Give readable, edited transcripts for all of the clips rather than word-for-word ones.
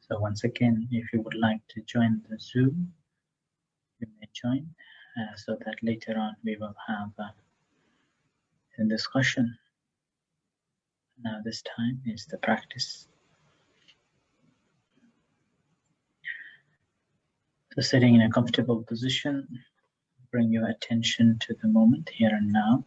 So once again, if you would like to join the Zoom, you may join so that later on we will have a discussion. Now this time is the practice. So sitting in a comfortable position, bring your attention to the moment here and now.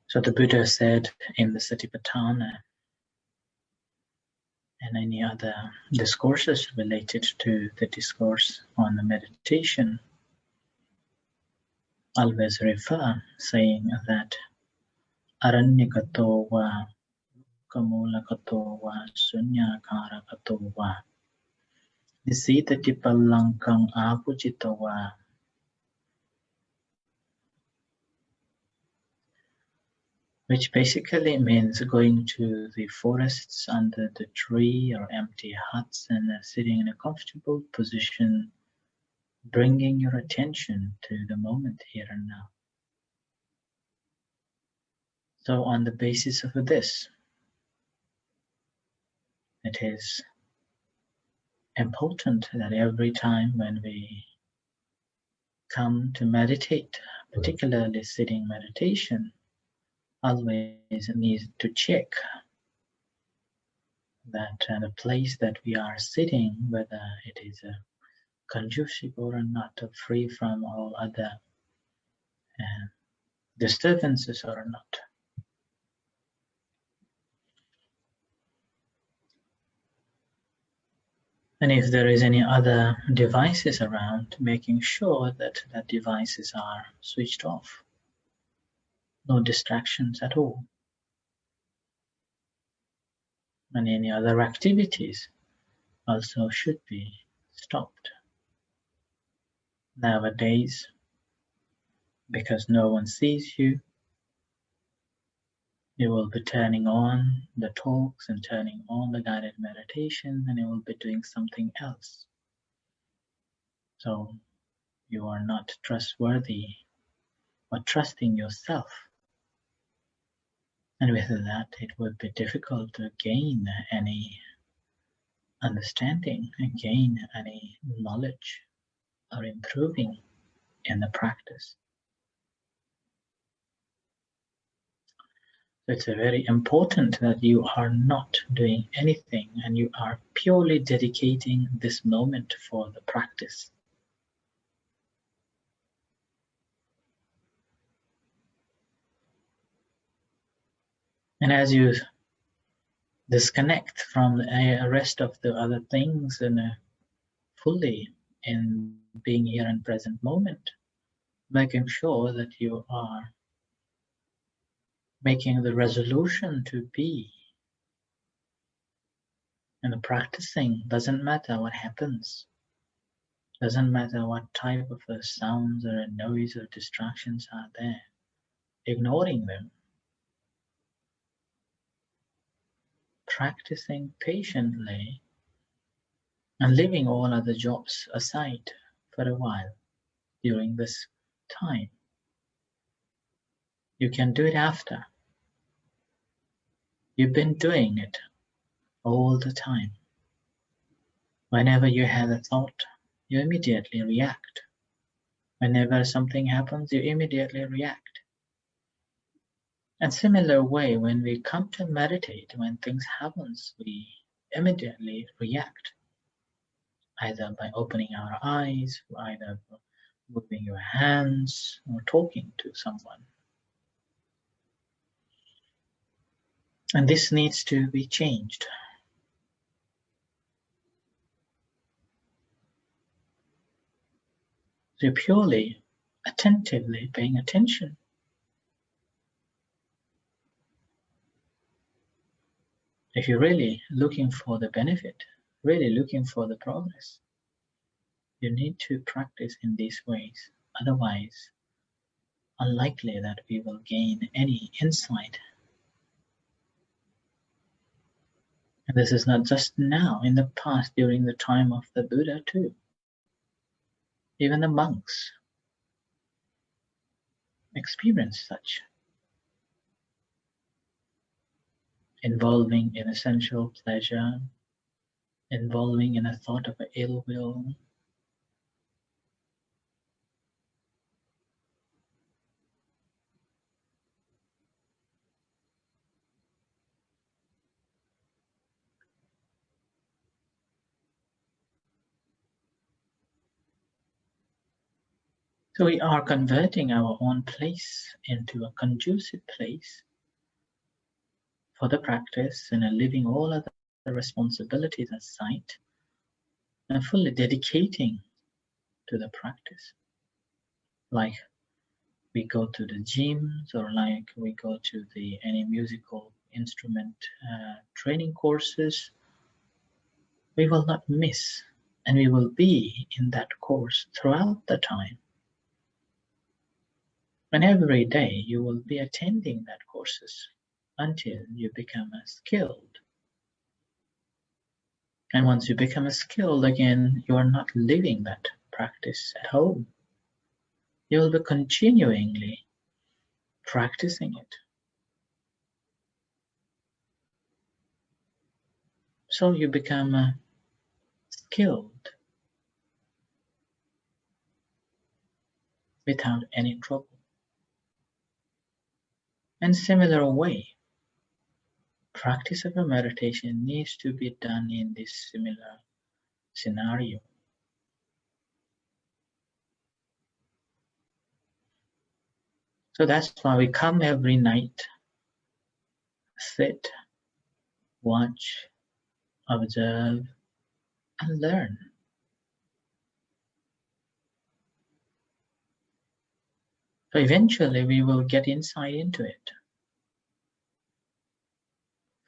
So the Buddha said in the Satipatthana and any other discourses related to the discourse on the meditation, always refer saying that Aranyakato va Kamulakato va Sunyakarakato va Nisita Tipalankang Apujito va. Which basically means going to the forests under the tree or empty huts and sitting in a comfortable position, bringing your attention to the moment here and now. So on the basis of this, it is important that every time when we come to meditate, particularly sitting meditation, always need to check that the place that we are sitting, whether it is conducive or not, free from all other disturbances or not. And if there is any other devices around, making sure that the devices are switched off. No distractions at all. And any other activities also should be stopped. Nowadays, because no one sees you, you will be turning on the talks and turning on the guided meditation, and you will be doing something else. So you are not trustworthy or trusting yourself. And with that, it would be difficult to gain any understanding, gain any knowledge, or improving in the practice. So it's very important that you are not doing anything and you are purely dedicating this moment for the practice. And as you disconnect from the rest of the other things and fully in being here in present moment, making sure that you are making the resolution to be. And practicing doesn't matter what happens. Doesn't matter what type of sounds or noise or distractions are there. Ignoring them. Practicing patiently and leaving all other jobs aside for a while during this time. You can do it after. You've been doing it all the time. Whenever you have a thought, you immediately react. Whenever something happens, you immediately react. And similar way, when we come to meditate, when things happen, we immediately react. Either by opening our eyes, either moving your hands, or talking to someone. And this needs to be changed. So purely, attentively paying attention. If you're really looking for the benefit, really looking for the progress, you need to practice in these ways. Otherwise, unlikely that we will gain any insight. And this is not just now, in the past, during the time of the Buddha too. Even the monks, experience such, involving in a sensual pleasure, involving in a thought of ill will. So we are converting our own place into a conducive place for the practice and leaving all other responsibilities aside and fully dedicating to the practice. Like we go to the gyms, or like we go to any musical instrument training courses, we will not miss, and we will be in that course throughout the time. And every day you will be attending that courses until you become skilled. And once you become skilled again, you are not living that practice at home. You will be continually practicing it. So you become skilled without any trouble. And similar way, practice of a meditation needs to be done in this similar scenario. So that's why we come every night, sit, watch, observe, and learn. So eventually we will get insight into it.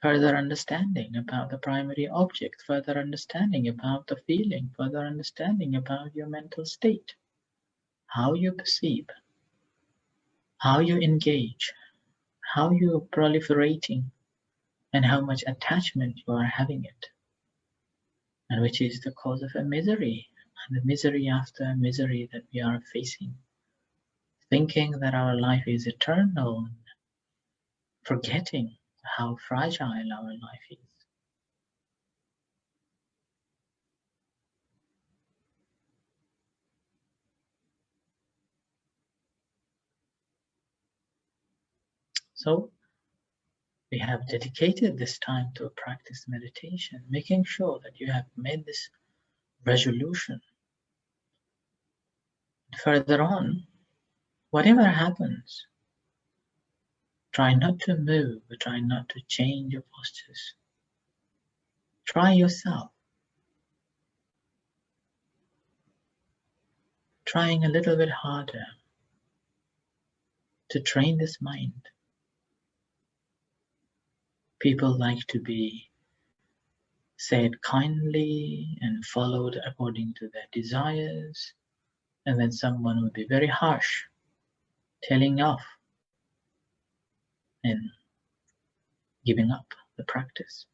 Further understanding about the primary object, further understanding about the feeling, further understanding about your mental state, how you perceive, how you engage, how you're proliferating, and how much attachment you are having it, and which is the cause of a misery, and the misery after misery that we are facing, thinking that our life is eternal, forgetting how fragile our life is. So we have dedicated this time to practice meditation, making sure that you have made this resolution. Further on, whatever happens, try not to move, try not to change your postures. Try yourself. Trying a little bit harder to train this mind. People like to be said kindly and followed according to their desires, and then someone would be very harsh, telling off and giving up the practice.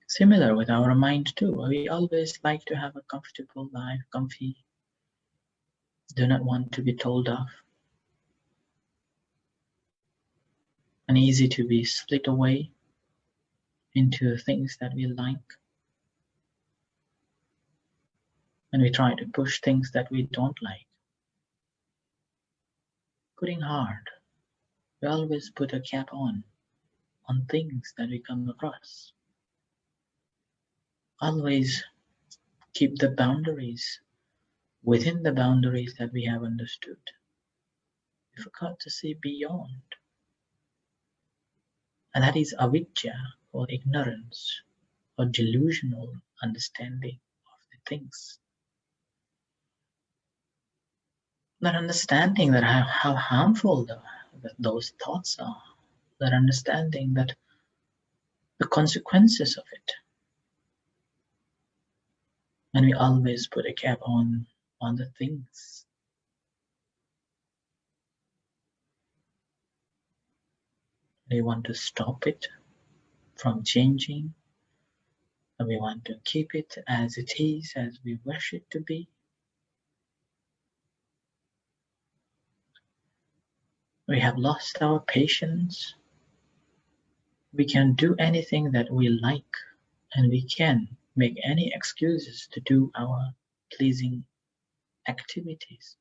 Similar with our mind too. We always like to have a comfortable life, comfy, do not want to be told off, and easy to be split away into things that we like. And we try to push things that we don't like. Putting hard. We always put a cap on things that we come across. Always keep the boundaries within the boundaries that we have understood. We forgot to see beyond. And that is avidya, or ignorance, or delusional understanding of the things. That understanding that how harmful that those thoughts are. That understanding that the consequences of it. And we always put a cap on the things. We want to stop it from changing, and we want to keep it as it is, as we wish it to be. We have lost our patience. We can do anything that we like, and we can make any excuses to do our pleasing activities.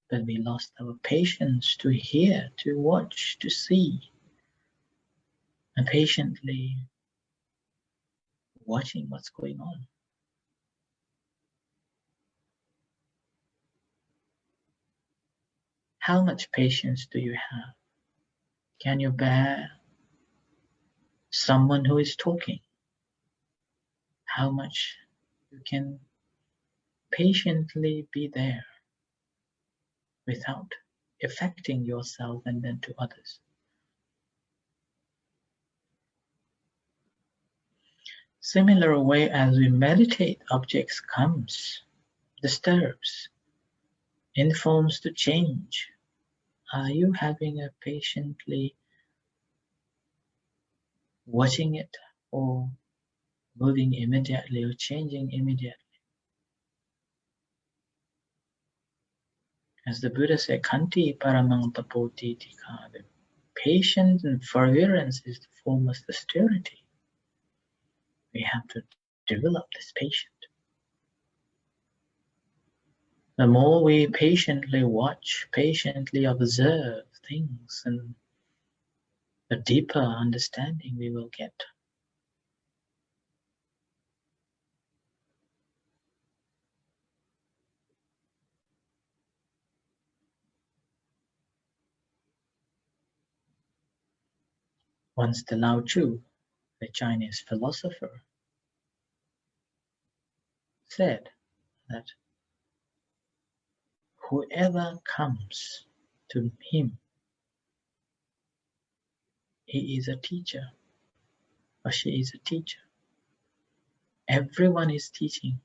But we lost our patience to hear, to watch, to see, and patiently watching what's going on. How much patience do you have? Can you bear someone who is talking? How much you can patiently be there without affecting yourself and then to others? Similar way, as we meditate, objects comes, disturbs, informs to change. Are you having a patiently watching it, or moving immediately or changing immediately? As the Buddha said, Kanti paramang tapoti tika, the patience and forbearance is the foremost austerity. We have to develop this patience. The more we patiently watch, patiently observe things, and the deeper understanding we will get. Once the Lao Tzu, the Chinese philosopher, said that whoever comes to him, he is a teacher, or she is a teacher. Everyone is teaching.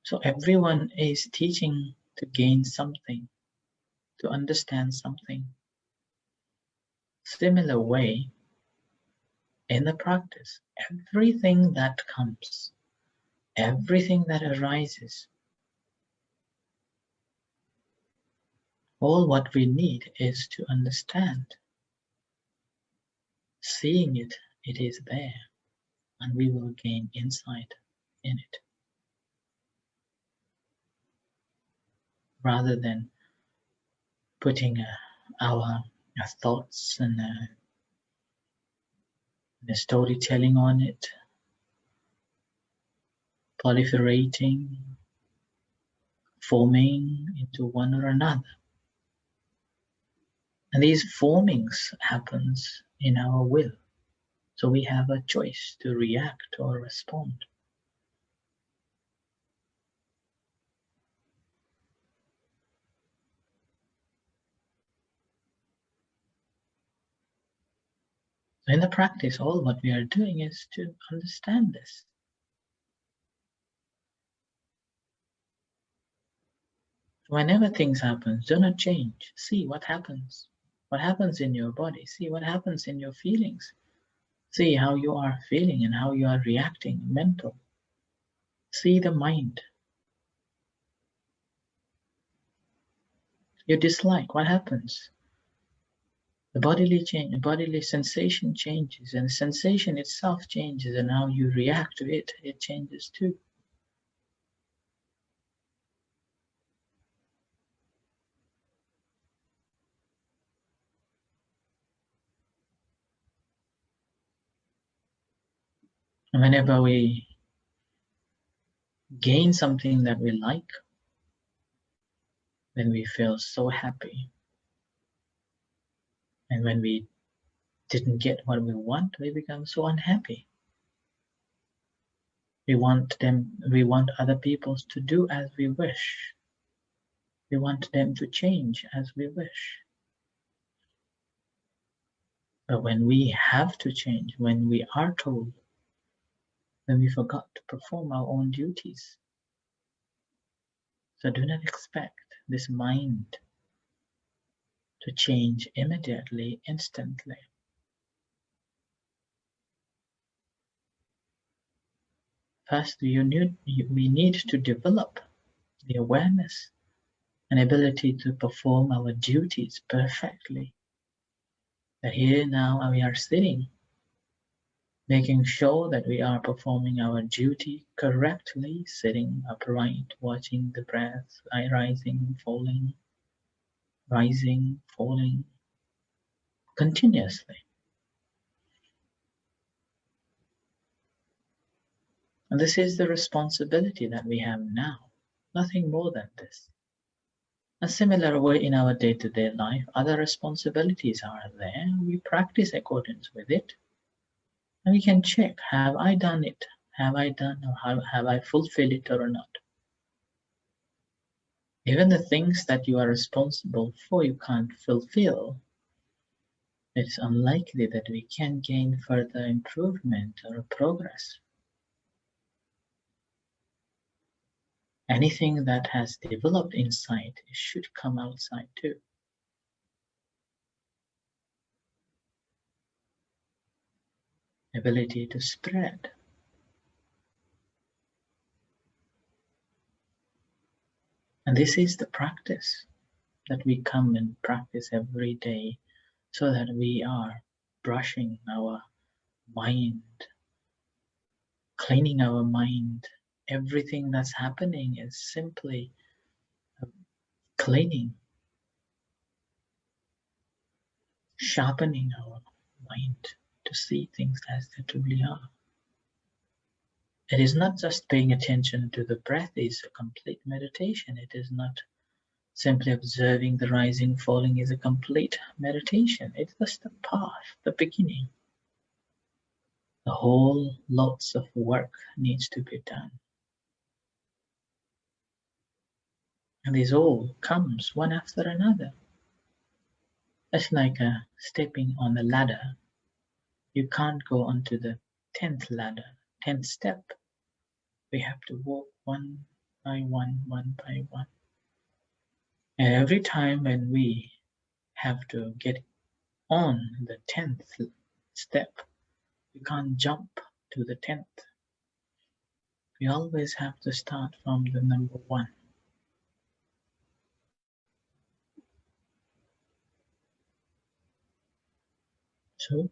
So everyone is teaching to gain something, to understand something. Similar way, in the practice, everything that comes, everything that arises, all what we need is to understand. Seeing it, it is there, and we will gain insight in it. Rather than putting our thoughts and the storytelling on it, proliferating, forming into one or another. And these formings happens in our will. So we have a choice to react or respond. So in the practice, all what we are doing is to understand this. Whenever things happen, do not change. See what happens. What happens in your body. See what happens in your feelings. See how you are feeling and how you are reacting, mental. See the mind. You dislike, what happens? The bodily sensation changes, and the sensation itself changes, and how you react to it, it changes too. And whenever we gain something that we like, then we feel so happy. And when we didn't get what we want, we become so unhappy. We want other people to do as we wish. We want them to change as we wish. But when we have to change, when we are told, then we forgot to perform our own duties. So do not expect this mind to change immediately, instantly. First, we need to develop the awareness an ability to perform our duties perfectly. That here now we are sitting, making sure that we are performing our duty correctly, sitting upright, watching the breath, rising, falling, continuously. And this is the responsibility that we have now, nothing more than this. A similar way in our day-to-day life, other responsibilities are there. We practice accordance with it. And we can check, have I done it? Have I done, or have I fulfilled it or not? Even the things that you are responsible for, you can't fulfill. It's unlikely that we can gain further improvement or progress. Anything that has developed inside should come outside too. Ability to spread. And this is the practice that we come and practice every day, so that we are brushing our mind, cleaning our mind. Everything that's happening is simply cleaning, sharpening our mind to see things as they truly are. It is not just paying attention to the breath, is a complete meditation. It is not simply observing the rising, falling is a complete meditation. It's just the path, the beginning. The whole lots of work needs to be done. And this all comes one after another. It's like stepping on a ladder. You can't go onto the 10th ladder, 10th step. We have to walk one by one by one. And every time when we have to get on the 10th step, we can't jump to the 10th. We always have to start from the number 1. So,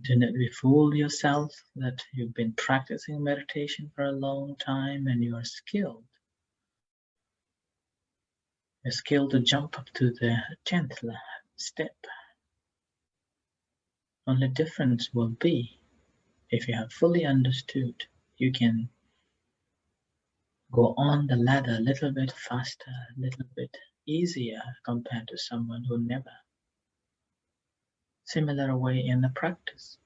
do not fool yourself that you've been practicing meditation for a long time and you are skilled. You're skilled to jump up to the 10th step. Only difference will be, if you have fully understood, you can go on the ladder a little bit faster, a little bit easier compared to someone who never. Similar way in the practice.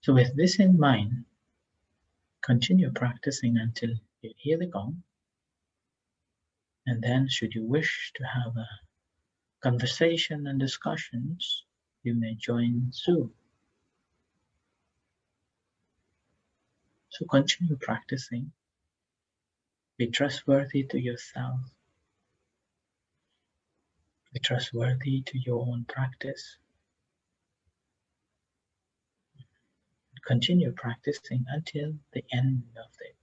So with this in mind, continue practicing until you hear the gong. And then should you wish to have a conversation and discussions, you may join Zoom. So continue practicing. Be trustworthy to yourself. Be trustworthy to your own practice. Continue practicing until the end of the